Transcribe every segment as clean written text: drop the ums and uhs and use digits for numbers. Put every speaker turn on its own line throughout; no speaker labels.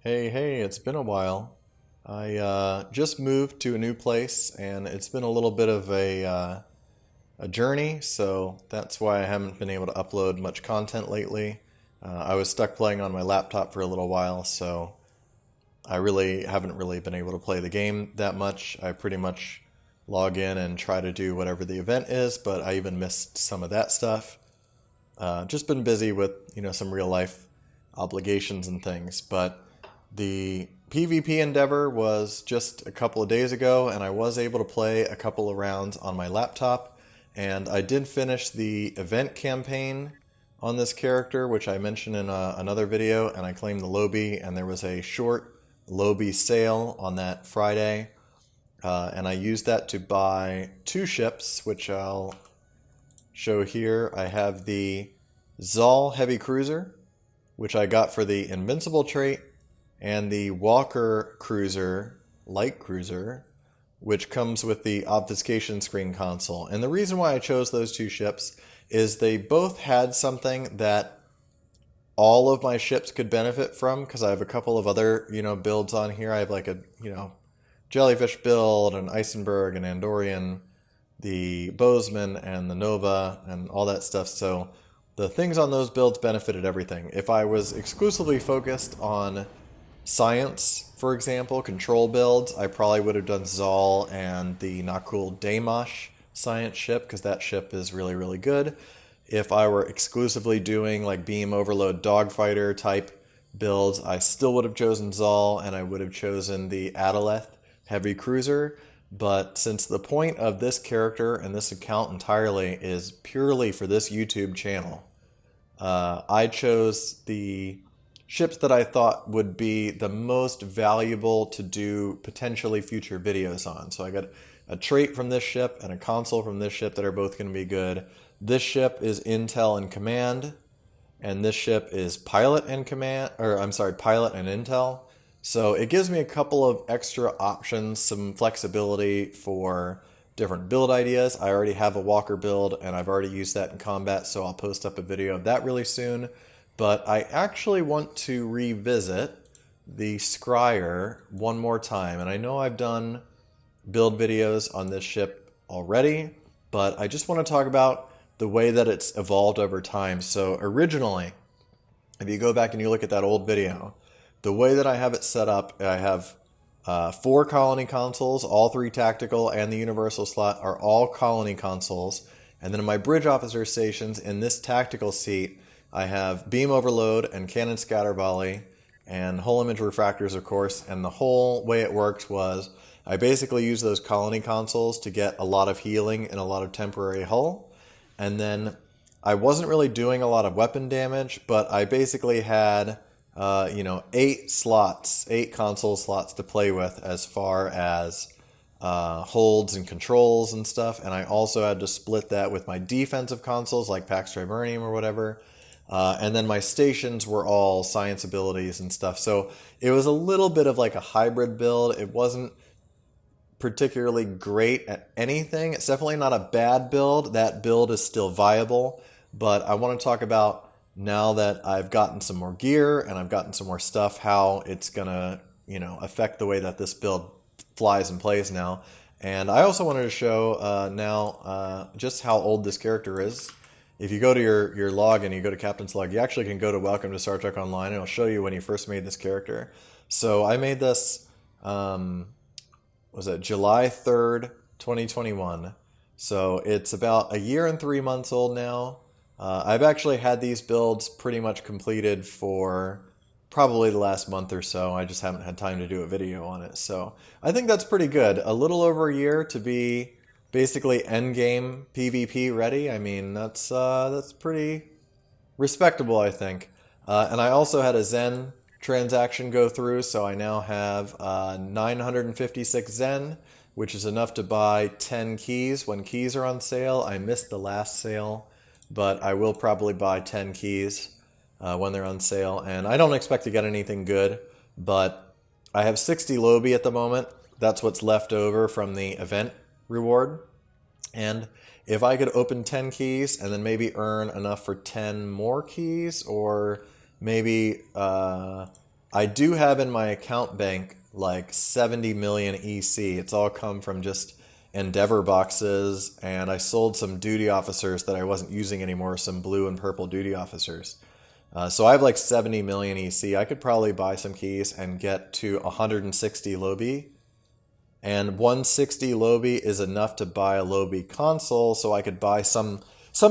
Hey, it's been a while. I just moved to a new place and it's been a little bit of a journey, so that's why I haven't been able to upload much content lately. I was stuck playing on my laptop for a little while, so I really haven't really been able to play the game that much. I pretty much log in and try to do whatever the event is, but I even missed some of that stuff. Just been busy with, some real life obligations and things, but the PvP endeavor was just a couple of days ago, and I was able to play a couple of rounds on my laptop, and I did finish the event campaign on this character, which I mentioned in another video, and I claimed the lobi, and there was a short lobi sale on that Friday, and I used that to buy two ships, which I'll show here. I have the Zal Heavy Cruiser, which I got for the Invincible trait, and the Walker Cruiser, Light Cruiser, which comes with the Obfuscation Screen console. And the reason why I chose those two ships is they both had something that all of my ships could benefit from, because I have a couple of other, builds on here. I have like a, Jellyfish build, an Isenberg, an Andorian, the Bozeman, and the Nova, and all that stuff. So the things on those builds benefited everything. If I was exclusively focused on science, for example, control builds, I probably would have done Zal and the Nakul Damosh science ship, because that ship is really, really good. If I were exclusively doing like beam overload dogfighter type builds, I still would have chosen Zal, and I would have chosen the Adaleth heavy cruiser. But since the point of this character and this account entirely is purely for this YouTube channel, I chose the ships that I thought would be the most valuable to do potentially future videos on. So I got a trait from this ship and a console from this ship that are both going to be good. This ship is Intel and Command, and this ship is Pilot and Command, or I'm sorry, Pilot and Intel. So it gives me a couple of extra options, some flexibility for different build ideas. I already have a Walker build, and I've already used that in combat, so I'll post up a video of that really soon. But I actually want to revisit the Scryer one more time. And I know I've done build videos on this ship already, but I just want to talk about the way that it's evolved over time. So originally, if you go back and you look at that old video, the way that I have it set up, I have 4 colony consoles, all 3 tactical, and the universal slot are all colony consoles. And then in my bridge officer stations, in this tactical seat, I have beam overload and cannon scatter volley and hull image refractors, of course. And the whole way it worked was I basically used those colony consoles to get a lot of healing and a lot of temporary hull. And then I wasn't really doing a lot of weapon damage, but I basically had 8 slots, 8 console slots to play with as far as holds and controls and stuff. And I also had to split that with my defensive consoles like Pax Triburnum or whatever. And then my stations were all science abilities and stuff. So it was a little bit of like a hybrid build. It wasn't particularly great at anything. It's definitely not a bad build. That build is still viable. But I want to talk about, now that I've gotten some more gear and I've gotten some more stuff, how it's going to, affect the way that this build flies and plays now. And I also wanted to show now just how old this character is. If you go to your log and you go to Captain's Log, you actually can go to Welcome to Star Trek Online, and it'll show you when you first made this character. So I made this, was it July 3rd, 2021. So it's about a year and 3 months old now. I've actually had these builds pretty much completed for probably the last month or so. I just haven't had time to do a video on it. So I think that's pretty good. A little over a year to be basically endgame PvP ready. I mean, that's pretty respectable, I think. And I also had a Zen transaction go through, so I now have 956 Zen, which is enough to buy 10 keys when keys are on sale. I missed the last sale, but I will probably buy 10 keys when they're on sale. And I don't expect to get anything good, but I have 60 lobi at the moment. That's what's left over from the event reward. And if I could open 10 keys and then maybe earn enough for 10 more keys, or maybe I do have in my account bank like 70 million EC. It's all come from just Endeavor boxes, and I sold some duty officers that I wasn't using anymore, some blue and purple duty officers. So I have like 70 million EC. I could probably buy some keys and get to 160 lobi. And 160 lobi is enough to buy a lobi console, so I could buy some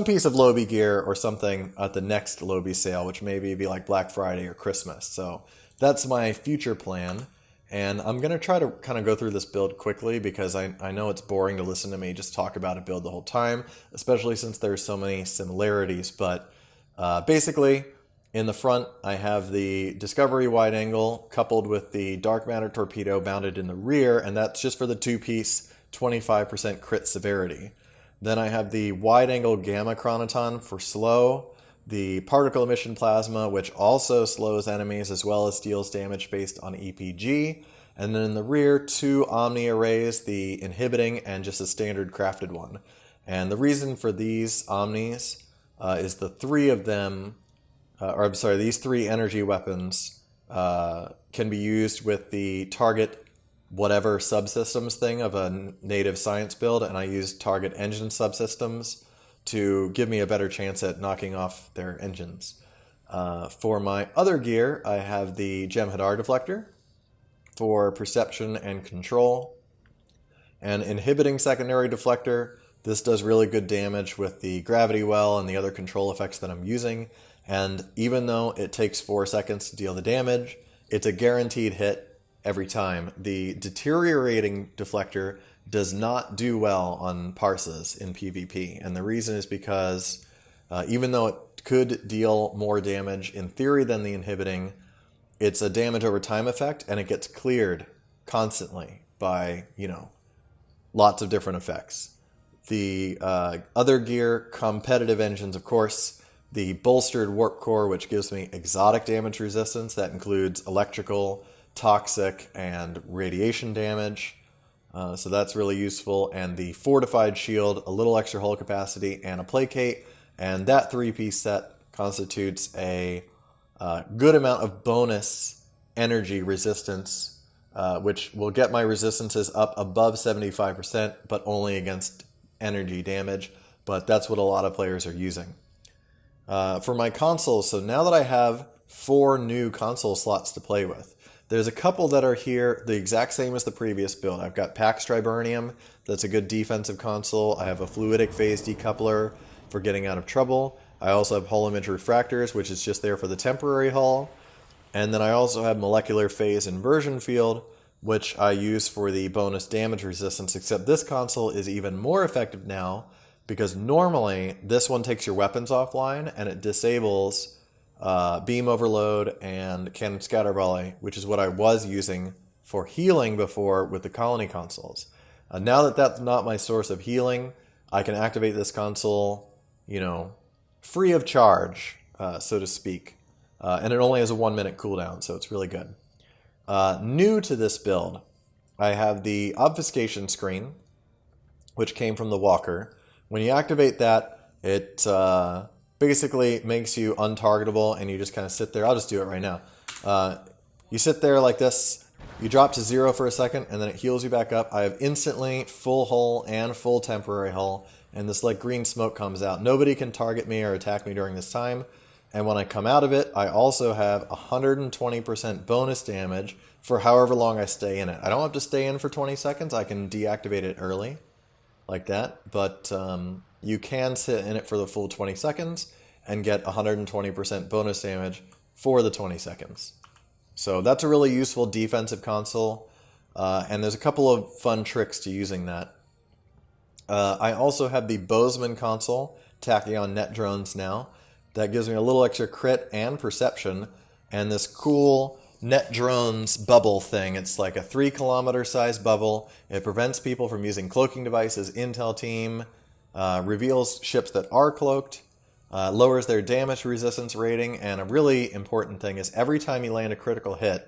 piece of lobi gear or something at the next lobi sale, which maybe be like Black Friday or Christmas. So that's my future plan. And I'm going to try to kind of go through this build quickly because I know it's boring to listen to me just talk about a build the whole time, especially since there's so many similarities. But basically, in the front, I have the Discovery wide angle coupled with the Dark Matter torpedo mounted in the rear, and that's just for the two-piece 25% crit severity. Then I have the wide angle Gamma Chronoton for slow, the particle emission plasma, which also slows enemies as well as deals damage based on EPG. And then in the rear, two Omni arrays, the inhibiting and just a standard crafted one. And the reason for these Omnis is the three of them, these three energy weapons can be used with the target whatever subsystems thing of a native science build, and I used target engine subsystems to give me a better chance at knocking off their engines. For my other gear, I have the Jem'Hadar deflector for perception and control. And inhibiting secondary deflector, this does really good damage with the gravity well and the other control effects that I'm using. And even though it takes 4 seconds to deal the damage, it's a guaranteed hit every time. The deteriorating deflector does not do well on parses in PvP. And the reason is because even though it could deal more damage in theory than the inhibiting, it's a damage over time effect, and it gets cleared constantly by, lots of different effects. The other gear, competitive engines, of course, the bolstered warp core, which gives me exotic damage resistance. That includes electrical, toxic, and radiation damage. So that's really useful. And the fortified shield, a little extra hull capacity, and a placate. And that three-piece set constitutes a good amount of bonus energy resistance, which will get my resistances up above 75%, but only against energy damage. But that's what a lot of players are using. For my consoles, so now that I have 4 new console slots to play with, there's a couple that are here the exact same as the previous build. I've got Pax Triburnium, that's a good defensive console. I have a fluidic phase decoupler for getting out of trouble. I also have hull image refractors, which is just there for the temporary hull. And then I also have molecular phase inversion field, which I use for the bonus damage resistance, except this console is even more effective now because normally this one takes your weapons offline and it disables beam overload and cannon scatter volley, which is what I was using for healing before with the colony consoles. Now that that's not my source of healing, I can activate this console, free of charge, so to speak. And it only has a 1-minute cooldown, so it's really good. New to this build, I have the Obfuscation Screen, which came from the Walker. When you activate that, it basically makes you untargetable, and you just kind of sit there. I'll just do it right now. You sit there like this, you drop to 0 for a second, and then it heals you back up. I have instantly full hull and full temporary hull, and this green smoke comes out. Nobody can target me or attack me during this time. And when I come out of it, I also have 120% bonus damage for however long I stay in it. I don't have to stay in for 20 seconds. I can deactivate it early, like that. But you can sit in it for the full 20 seconds and get 120% bonus damage for the 20 seconds. So that's a really useful defensive console. And there's a couple of fun tricks to using that. I also have the Bozeman console, Tachyon Net Drones now. That gives me a little extra crit and perception, and this cool net drones bubble thing. It's like a 3-kilometer size bubble. It prevents people from using cloaking devices, intel team, reveals ships that are cloaked, lowers their damage resistance rating, and a really important thing is every time you land a critical hit,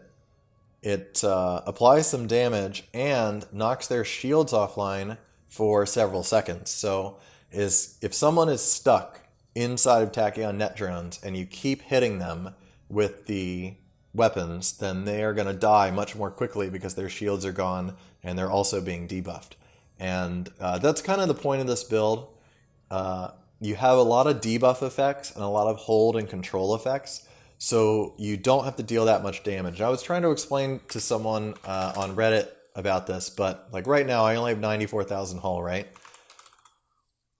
it applies some damage and knocks their shields offline for several seconds. So if someone is stuck inside of Tachyon net drones and you keep hitting them with the weapons, then they are going to die much more quickly because their shields are gone and they're also being debuffed. And that's kind of the point of this build. You have a lot of debuff effects and a lot of hold and control effects, so you don't have to deal that much damage. I was trying to explain to someone on Reddit about this, but like right now I only have 94,000 hull, right?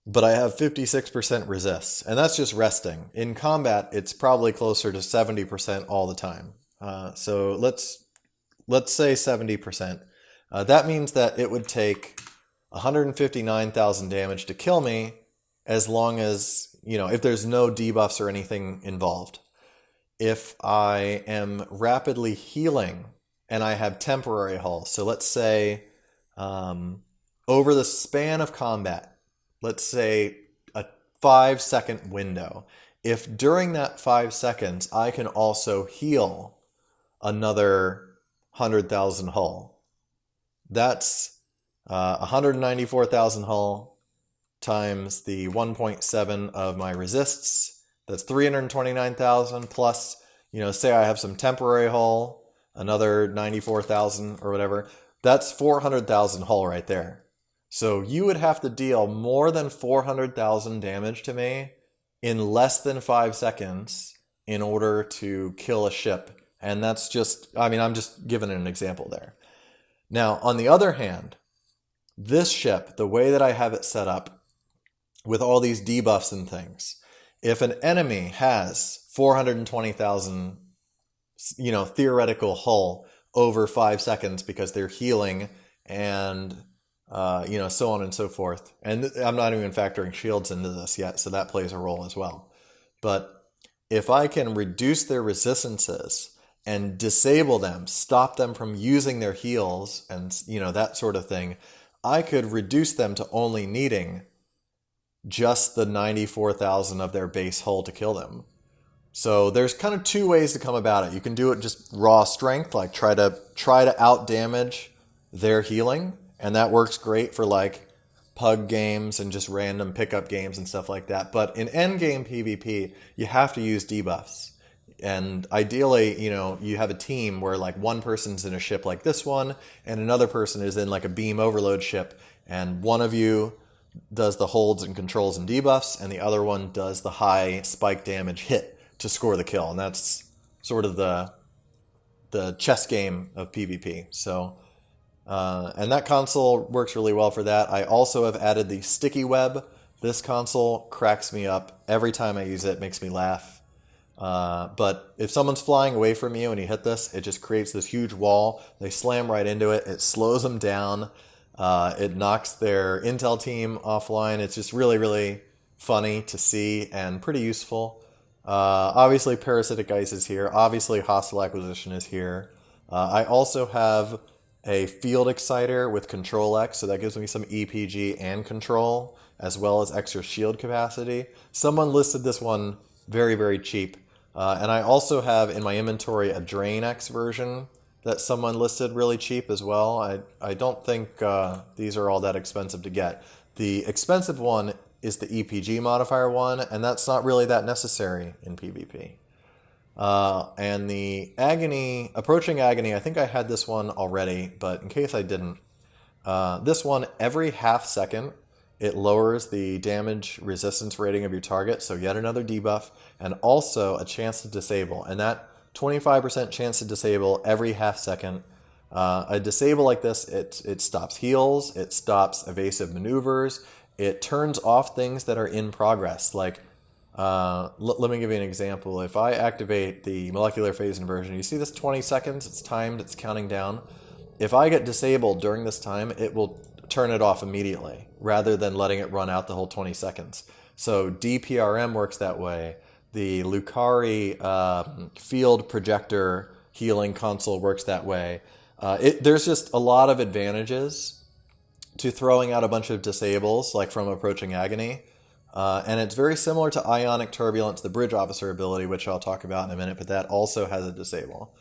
But I have 56% resist, and that's just resting. In combat, it's probably closer to 70% all the time. So let's say 70%. That means that it would take 159,000 damage to kill me, as long as, if there's no debuffs or anything involved. If I am rapidly healing and I have temporary hull, so let's say over the span of combat, let's say a 5-second window, if during that 5 seconds I can also heal another 100,000 hull, that's 194,000 hull times the 1.7 of my resists. That's 329,000 plus, say I have some temporary hull, another 94,000 or whatever. That's 400,000 hull right there. So you would have to deal more than 400,000 damage to me in less than 5 seconds in order to kill a ship. And that's just, I'm just giving an example there. Now, on the other hand, this ship, the way that I have it set up with all these debuffs and things, if an enemy has 420,000, theoretical hull over 5 seconds because they're healing and so on and so forth. And I'm not even factoring shields into this yet, so that plays a role as well. But if I can reduce their resistances and disable them, stop them from using their heals and, that sort of thing, I could reduce them to only needing just the 94,000 of their base hull to kill them. So there's kind of two ways to come about it. You can do it just raw strength, like try to out damage their healing. And that works great for like pug games and just random pickup games and stuff like that. But in endgame PvP, you have to use debuffs. And ideally, you have a team where like one person's in a ship like this one and another person is in like a beam overload ship. And one of you does the holds and controls and debuffs and the other one does the high spike damage hit to score the kill. And that's sort of the chess game of PvP. So... and that console works really well for that. I also have added the sticky web. This console cracks me up every time I use it. Makes me laugh. But if someone's flying away from you and you hit this, it just creates this huge wall. They slam right into it. It slows them down. It knocks their intel team offline. It's just really, really funny to see and pretty useful. Obviously, Parasitic Ice is here. Obviously, Hostile Acquisition is here. I also have a Field Exciter with Control X, so that gives me some EPG and control, as well as extra shield capacity. Someone listed this one very, very cheap. And I also have in my inventory a Drain X version that someone listed really cheap as well. I don't think these are all that expensive to get. The expensive one is the EPG modifier one, and that's not really that necessary in PvP. And the Agony, Approaching Agony, I think I had this one already, but in case I didn't, this one, every half second, it lowers the damage resistance rating of your target, so yet another debuff, and also a chance to disable. And that 25% chance to disable every half second. A disable like this, it stops heals, it stops evasive maneuvers, it turns off things that are in progress, like let me give you an example. If I activate the molecular phase inversion, you see this 20 seconds, it's timed, it's counting down. If I get disabled during this time, it will turn it off immediately, rather than letting it run out the whole 20 seconds. So DPRM works that way. The Lucari field projector healing console works that way. There's just a lot of advantages to throwing out a bunch of disables, like from Approaching Agony. And it's very similar to Ionic Turbulence, the Bridge Officer ability, which I'll talk about in a minute, but that also has a disable.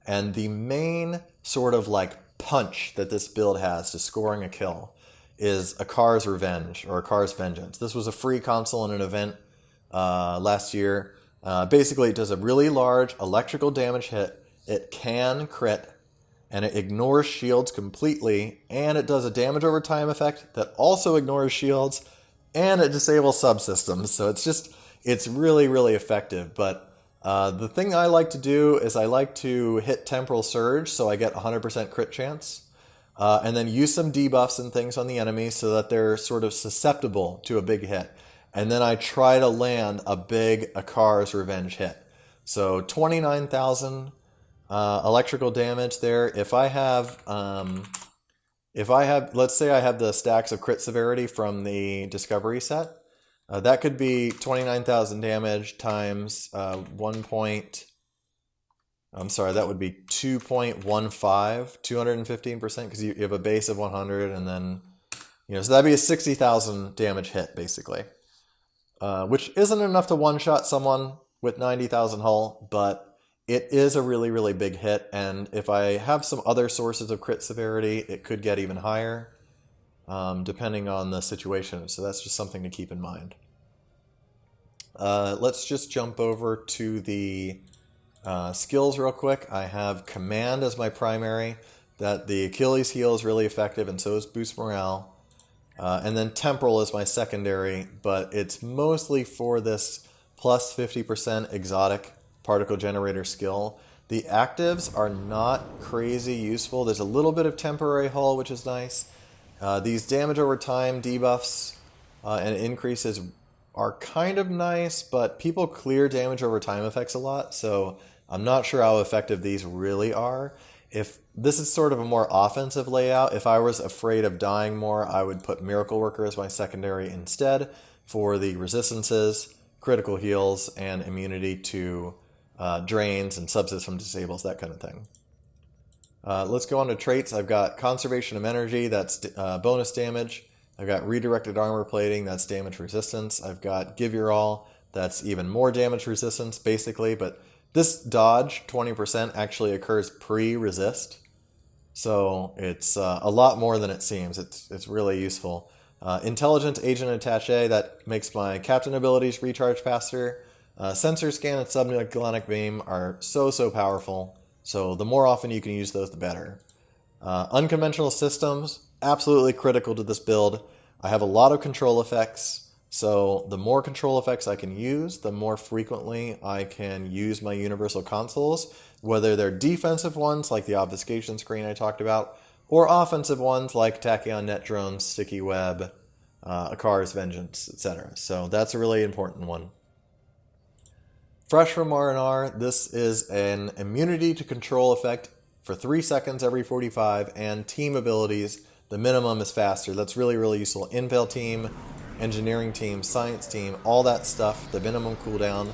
And the main sort of like punch that this build has to scoring a kill is a Car's Revenge, or a Car's Vengeance. This was a free console in an event last year. Basically, it does a really large electrical damage hit. it can crit, and it ignores shields completely, and it does a damage over time effect that also ignores shields, and it disables subsystems. So it's really, really effective. But the thing I like to do is I like to hit Temporal Surge, so I get 100% crit chance, and then use some debuffs and things on the enemy so that they're sort of susceptible to a big hit. And then I try to land a big Akar's Revenge hit. So 29,000 electrical damage there. If I have, let's say I have the stacks of crit severity from the Discovery set, that could be 29,000 damage times that would be 2.15, 215%, because you have a base of 100, and then, so that'd be a 60,000 damage hit, basically. Which isn't enough to one-shot someone with 90,000 hull, but it is a really, really big hit, and if I have some other sources of crit severity, it could get even higher, depending on the situation, so that's just something to keep in mind. Let's just jump over to the skills real quick. I have Command as my primary, that the Achilles heel is really effective, and so is Boost Morale. And then Temporal is my secondary, but it's mostly for this plus 50% exotic particle generator skill. The actives are not crazy useful. There's a little bit of temporary hull, which is nice. These damage over time debuffs and increases are kind of nice, but people clear damage over time effects a lot, so I'm not sure how effective these really are. If this is sort of a more offensive layout, if I was afraid of dying more, I would put Miracle Worker as my secondary instead for the resistances, critical heals, and immunity to drains and subsystem disables, that kind of thing. Let's go on to traits. I've got Conservation of Energy, that's bonus damage. I've got Redirected Armor Plating, that's damage resistance. I've got Give Your All, that's even more damage resistance, basically, but this dodge, 20%, actually occurs pre-resist, so it's a lot more than it seems. It's really useful. Intelligent Agent Attaché, that makes my captain abilities recharge faster. Sensor Scan and Subgalactic Beam are so powerful, so the more often you can use those, the better. Unconventional Systems, absolutely critical to this build. I have a lot of control effects, so the more control effects I can use, the more frequently I can use my universal consoles, whether they're defensive ones like the Obfuscation Screen I talked about, or offensive ones like Tachyon Net Drones, Sticky Web, Akar's Vengeance, etc. So that's a really important one. Fresh from R&R, this is an immunity to control effect for 3 seconds every 45, and team abilities, the minimum is faster. That's really, really useful. Intel team, engineering team, science team, all that stuff, the minimum cooldown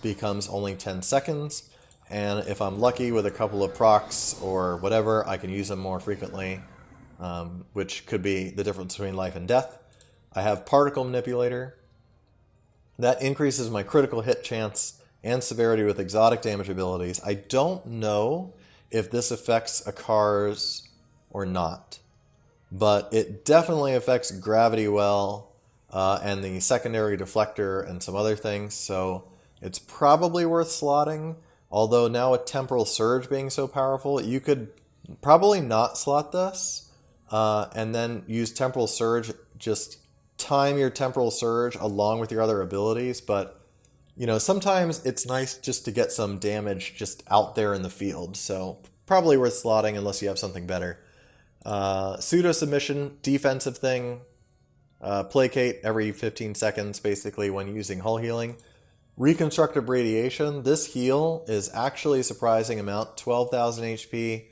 becomes only 10 seconds, and if I'm lucky with a couple of procs or whatever, I can use them more frequently, which could be the difference between life and death. I have Particle Manipulator. That increases my critical hit chance and severity with exotic damage abilities. I don't know if this affects Akar's or not, but it definitely affects Gravity Well, and the secondary deflector and some other things, so it's probably worth slotting. Although now with Temporal Surge being so powerful, you could probably not slot this, and then use Temporal Surge, just time your Temporal Surge along with your other abilities, but sometimes it's nice just to get some damage just out there in the field, so probably worth slotting unless you have something better. Pseudo Submission, defensive thing. Placate every 15 seconds, basically, when using hull healing. Reconstructive Radiation, this heal is actually a surprising amount, 12,000 HP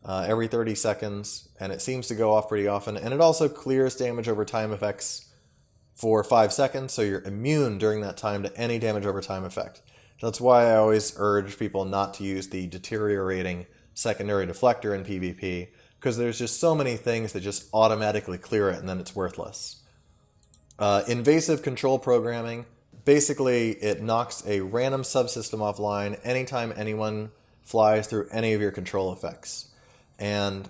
every 30 seconds, and it seems to go off pretty often, and it also clears damage over time effects for 5 seconds, so you're immune during that time to any damage over time effect. That's why I always urge people not to use the deteriorating secondary deflector in PvP, because there's just so many things that just automatically clear it, and then it's worthless. Invasive Control Programming, basically it knocks a random subsystem offline anytime anyone flies through any of your control effects. And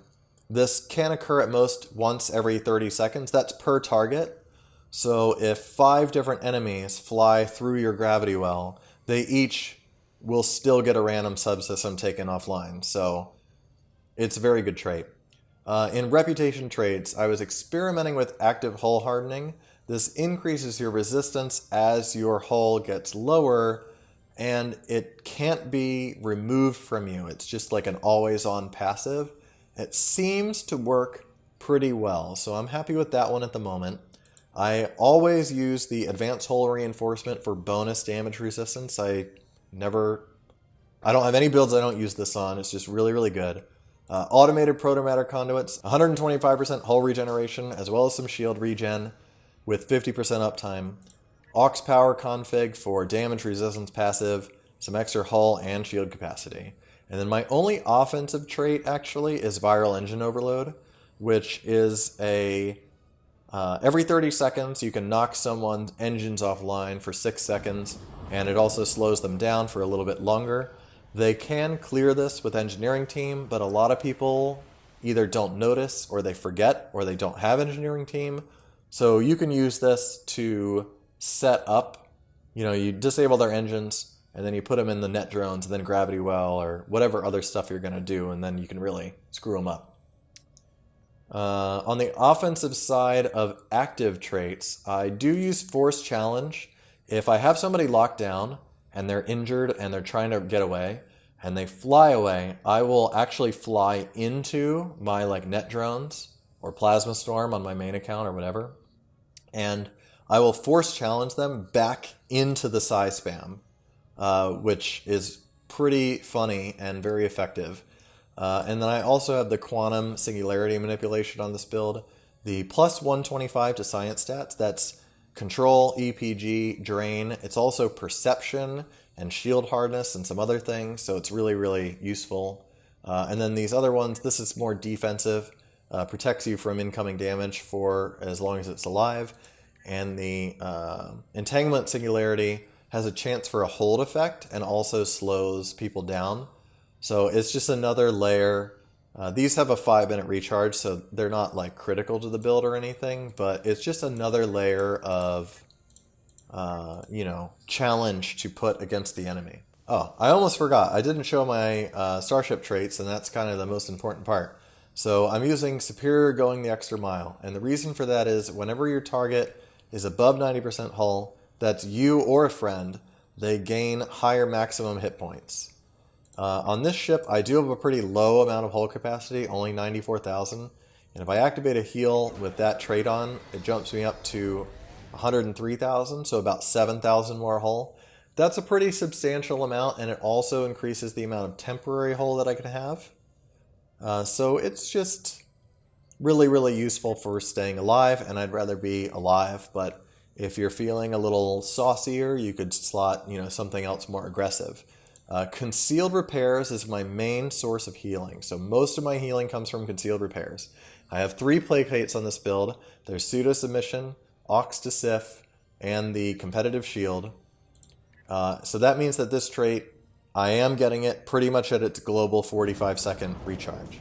this can occur at most once every 30 seconds. That's per target. So if 5 different enemies fly through your Gravity Well, they each will still get a random subsystem taken offline. So it's a very good trait. In reputation traits, I was experimenting with active hull hardening. This increases your resistance as your hull gets lower, and it can't be removed from you. It's just like an always-on passive. It seems to work pretty well, so I'm happy with that one at the moment. I always use the advanced hull reinforcement for bonus damage resistance. I don't have any builds I don't use this on. It's just really, really good. Automated protomatter conduits, 125% hull regeneration, as well as some shield regen with 50% uptime. Aux power config for damage resistance passive, some extra hull and shield capacity. And then my only offensive trait actually is viral engine overload, which is a every 30 seconds you can knock someone's engines offline for 6 seconds, and it also slows them down for a little bit longer. They can clear this with engineering team, but a lot of people either don't notice, or they forget, or they don't have engineering team. So you can use this to set up, you disable their engines, and then you put them in the net drones, and then gravity well, or whatever other stuff you're going to do, and then you can really screw them up. On the offensive side of active traits, I do use Force Challenge. If I have somebody locked down, and they're injured, and they're trying to get away, and they fly away, I will actually fly into my net drones, or Plasma Storm on my main account, or whatever, and I will force challenge them back into the psi spam, which is pretty funny and very effective. And then I also have the quantum singularity manipulation on this build. The plus 125 to science stats, that's control, EPG, drain. It's also perception and shield hardness and some other things, so it's really, really useful. And then these other ones, this is more defensive, protects you from incoming damage for as long as it's alive. And the entanglement singularity has a chance for a hold effect and also slows people down. So it's just another layer. These have a 5-minute recharge, so they're not critical to the build or anything, but it's just another layer of, challenge to put against the enemy. Oh, I almost forgot. I didn't show my Starship Traits, and that's kind of the most important part. So I'm using Superior Going the Extra Mile, and the reason for that is whenever your target is above 90% hull, that's you or a friend, they gain higher maximum hit points. On this ship, I do have a pretty low amount of hull capacity, only 94,000. And if I activate a heal with that trait on, it jumps me up to 103,000, so about 7,000 more hull. That's a pretty substantial amount, and it also increases the amount of temporary hull that I can have. So it's just really, really useful for staying alive, and I'd rather be alive, but if you're feeling a little saucier, you could slot, something else more aggressive. Concealed repairs is my main source of healing, so most of my healing comes from concealed repairs. I have 3 placates on this build. There's pseudo submission, aux to sif, and the competitive shield. So that means that this trait, I am getting it pretty much at its global 45-second recharge.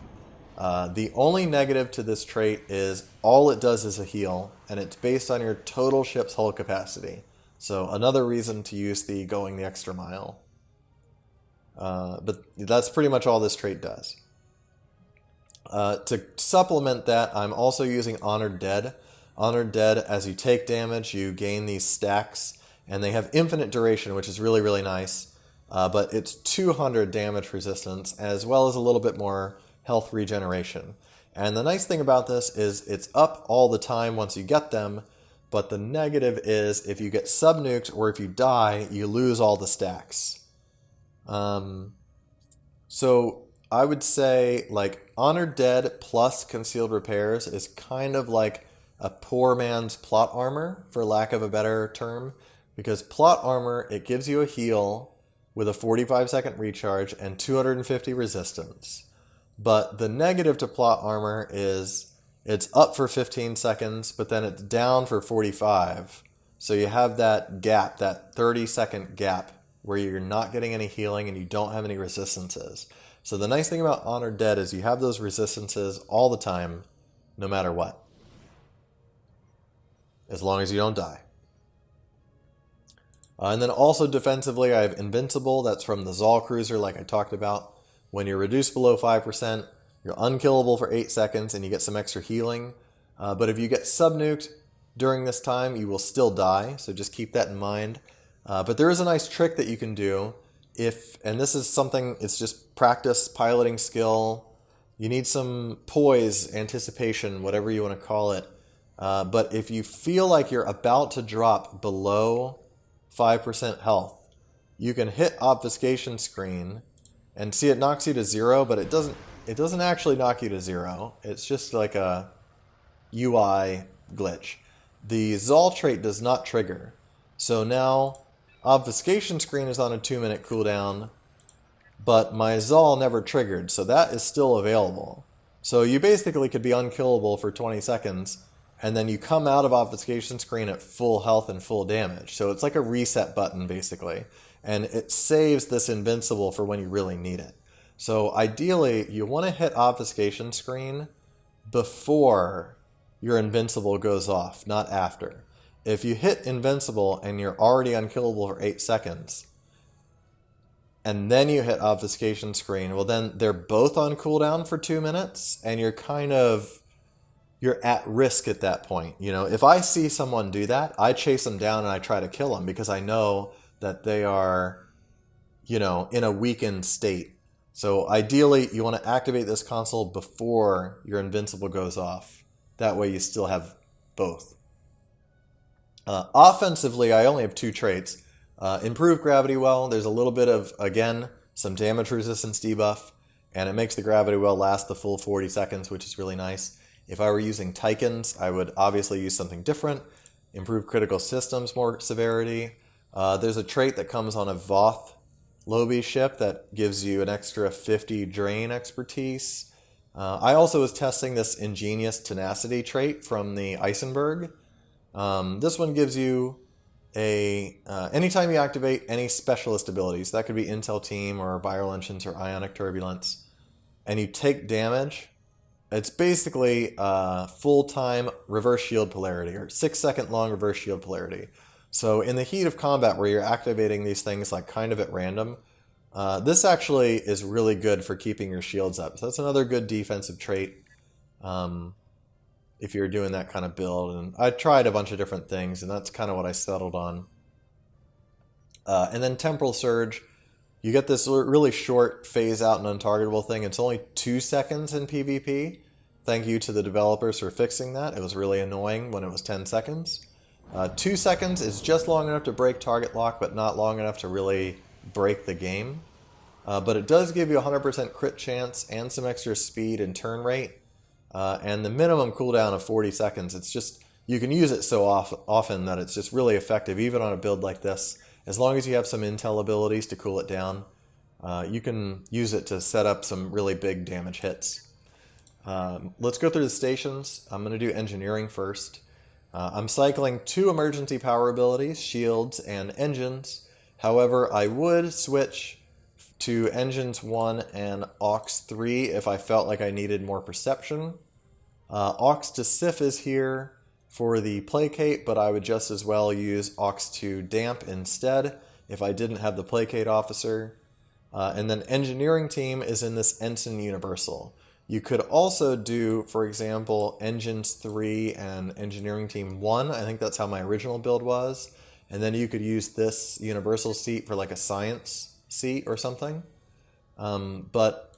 The only negative to this trait is all it does is a heal, and it's based on your total ship's hull capacity. So another reason to use the Going the Extra Mile. But that's pretty much all this trait does. To supplement that, I'm also using Honored Dead. Honored Dead, as you take damage, you gain these stacks, and they have infinite duration, which is really, really nice. But it's 200 damage resistance, as well as a little bit more health regeneration. And the nice thing about this is it's up all the time once you get them, but the negative is if you get sub-nuked or if you die, you lose all the stacks. So I would say Honored Dead plus Concealed Repairs is kind of like a poor man's plot armor, for lack of a better term, because plot armor, it gives you a heal with a 45-second recharge and 250 resistance. But the negative to plot armor is it's up for 15 seconds, but then it's down for 45. So you have that gap, that 30-second gap, where you're not getting any healing and you don't have any resistances. So the nice thing about Honored Dead is you have those resistances all the time, no matter what. As long as you don't die. And then also defensively, I have Invincible. That's from the Zal Cruiser, like I talked about. When you're reduced below 5%, you're unkillable for 8 seconds and you get some extra healing. But if you get sub-nuked during this time, you will still die, so just keep that in mind. But there is a nice trick that you can do and this is something, it's just practice, piloting skill. You need some poise, anticipation, whatever you want to call it. But if you feel like you're about to drop below 5% health, you can hit Obfuscation Screen and see it knocks you to 0, but it doesn't actually knock you to 0. It's just like a UI glitch. The Zal trait does not trigger. So now Obfuscation Screen is on a 2-minute cooldown, but my Zal never triggered, so that is still available. So you basically could be unkillable for 20 seconds, and then you come out of Obfuscation Screen at full health and full damage. So it's like a reset button, basically. And it saves this Invincible for when you really need it. So ideally, you want to hit Obfuscation Screen before your Invincible goes off, not after. If you hit Invincible and you're already unkillable for 8 seconds, and then you hit Obfuscation Screen, well then they're both on cooldown for 2 minutes, and you're at risk at that point. You know, if I see someone do that, I chase them down and I try to kill them because I know that they are, you know, in a weakened state. So ideally, you want to activate this console before your Invincible goes off. That way you still have both. Offensively, I only have 2 traits. Improve Gravity Well. There's a little bit of, again, some damage resistance debuff, and it makes the Gravity Well last the full 40 seconds, which is really nice. If I were using Tychons, I would obviously use something different. Improve Critical Systems more severity. There's a trait that comes on a Voth lobi ship that gives you an extra 50 drain expertise. I also was testing this Ingenious Tenacity trait from the Eisenberg. This one gives you anytime you activate any specialist abilities, that could be Intel Team or Viral Engines or Ionic Turbulence, and you take damage, it's basically full-time reverse shield polarity, or 6-second long reverse shield polarity. So in the heat of combat where you're activating these things like kind of at random, this actually is really good for keeping your shields up. So that's another good defensive trait if you're doing that kind of build. And I tried a bunch of different things, and that's kind of what I settled on. And then Temporal Surge, you get this really short phase out and untargetable thing. It's only 2 seconds in PvP. Thank you to the developers for fixing that. It was really annoying when it was 10 seconds. 2 seconds is just long enough to break target lock, but not long enough to really break the game. But it does give you a 100% crit chance and some extra speed and turn rate. And the minimum cooldown of 40 seconds. It's just, you can use it so often that it's just really effective, even on a build like this. As long as you have some intel abilities to cool it down, you can use it to set up some really big damage hits. Let's go through the stations. I'm going to do engineering first. I'm cycling 2 emergency power abilities, shields and engines. However, I would switch to engines 1 and aux 3 if I felt like I needed more perception. Aux to Sif is here for the placate, but I would just as well use aux to damp instead if I didn't have the placate officer. And then engineering team is in this ensign universal. You could also do, for example, engines 3 and engineering team 1. I think that's how my original build was. And then you could use this universal seat for like a science seat or something. But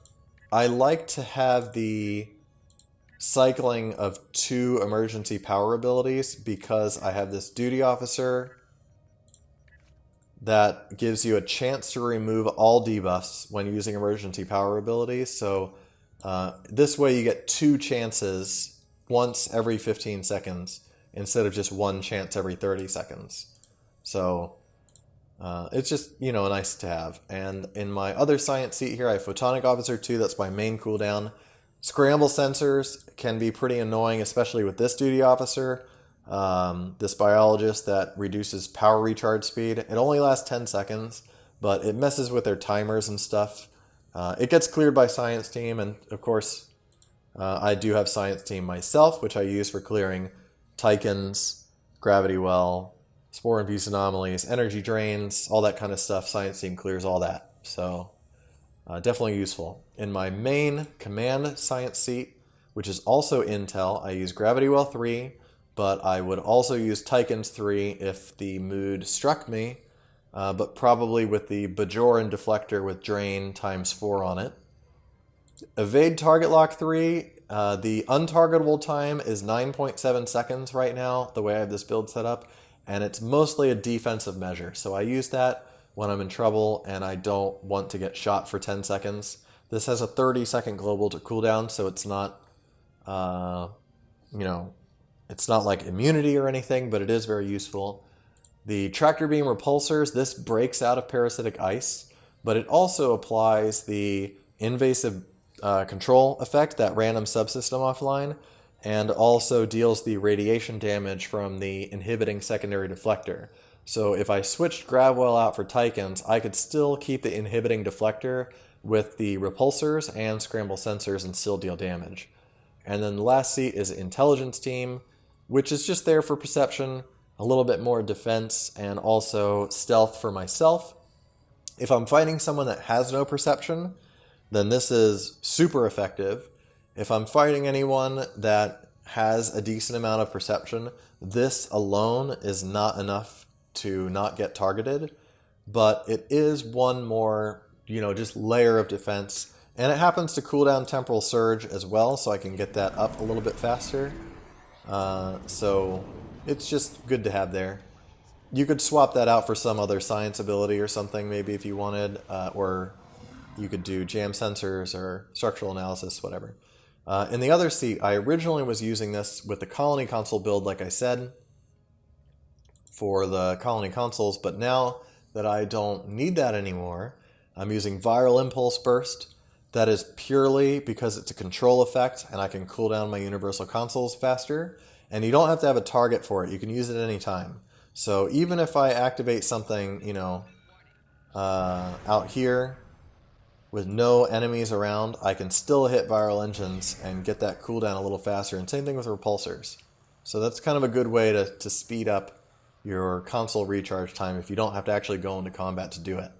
I like to have the cycling of 2 emergency power abilities because I have this duty officer that gives you a chance to remove all debuffs when using emergency power abilities. So this way you get 2 chances once every 15 seconds instead of just 1 chance every 30 seconds. So it's just, you know, nice to have. And in my other science seat here, I have Photonic Officer 2. That's my main cooldown. Scramble sensors can be pretty annoying, especially with this duty officer. This biologist that reduces power recharge speed. It only lasts 10 seconds, but it messes with their timers and stuff. It gets cleared by science team, and of course, I do have science team myself, which I use for clearing Tychons, Gravity Well, spore-infused anomalies, energy drains, all that kind of stuff. Science Team clears all that. So definitely useful. In my main command science seat, which is also Intel, I use Gravity Well 3, but I would also use Tychons 3 if the mood struck me, but probably with the Bajoran deflector with Drain ×4 on it. Evade Target Lock 3, the untargetable time is 9.7 seconds right now, the way I have this build set up, and it's mostly a defensive measure. So I use that when I'm in trouble and I don't want to get shot for 10 seconds. This has a 30-second global to cooldown, so it's not, it's not like immunity or anything, but it is very useful. The Tractor Beam Repulsors, this breaks out of Parasitic Ice, but it also applies the invasive control effect, that random subsystem offline, and also deals the radiation damage from the inhibiting secondary deflector. So if I switched Gravwell out for Tychons, I could still keep the inhibiting deflector with the repulsors and scramble sensors and still deal damage. And then the last seat is Intelligence Team, which is just there for perception, a little bit more defense, and also stealth for myself. If I'm fighting someone that has no perception, then this is super effective. If I'm fighting anyone that has a decent amount of perception, this alone is not enough to not get targeted, but it is one more, just layer of defense. And it happens to cool down Temporal Surge as well, so I can get that up a little bit faster. So it's just good to have there. You could swap that out for some other science ability or something, maybe if you wanted, or you could do jam sensors or structural analysis, whatever. In the other seat, I originally was using this with the Colony Console build, like I said, for the Colony Consoles, but now that I don't need that anymore, I'm using Viral Impulse Burst. That is purely because it's a control effect, and I can cool down my Universal Consoles faster, and you don't have to have a target for it. You can use it at any time. So even if I activate something, out here, with no enemies around, I can still hit Viral Engines and get that cooldown a little faster, and same thing with Repulsors. So that's kind of a good way to speed up your console recharge time if you don't have to actually go into combat to do it.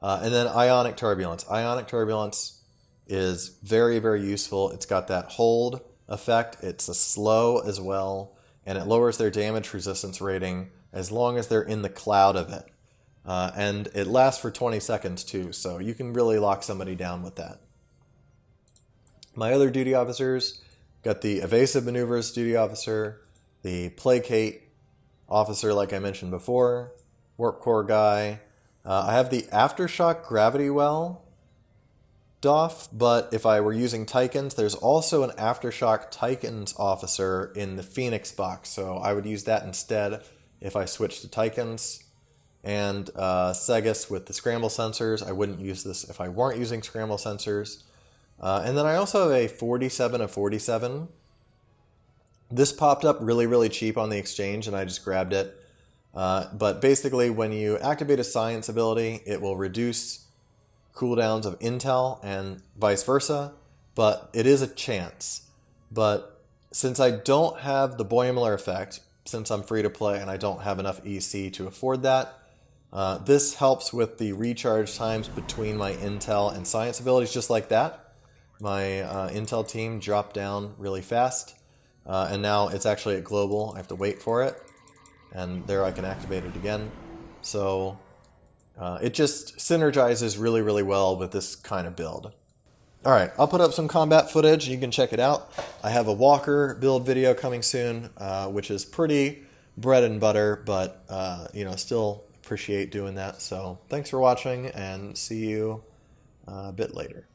And then Ionic Turbulence. Ionic Turbulence is very, very useful. It's got that hold effect. It's a slow as well, and it lowers their damage resistance rating as long as they're in the cloud of it. And it lasts for 20 seconds too, so you can really lock somebody down with that. My other duty officers, got the Evasive Maneuvers duty officer, the Placate officer like I mentioned before, Warp Core guy. I have the Aftershock Gravity Well doff, but if I were using Tychons, there's also an Aftershock Tychons officer in the Phoenix box, so I would use that instead if I switched to Tychons. And Segus with the Scramble Sensors. I wouldn't use this if I weren't using Scramble Sensors. And then I also have a 47 of 47. This popped up really, really cheap on the exchange, and I just grabbed it. But basically, when you activate a Science ability, it will reduce cooldowns of Intel and vice versa, but it is a chance. But since I don't have the Boimler effect, since I'm free to play and I don't have enough EC to afford that, this helps with the recharge times between my Intel and Science abilities, just like that. My Intel team dropped down really fast, and now it's actually at global. I have to wait for it, and there I can activate it again. So it just synergizes really, really well with this kind of build. All right, I'll put up some combat footage. You can check it out. I have a Walker build video coming soon, which is pretty bread and butter, but still appreciate doing that. So thanks for watching, and see you a bit later.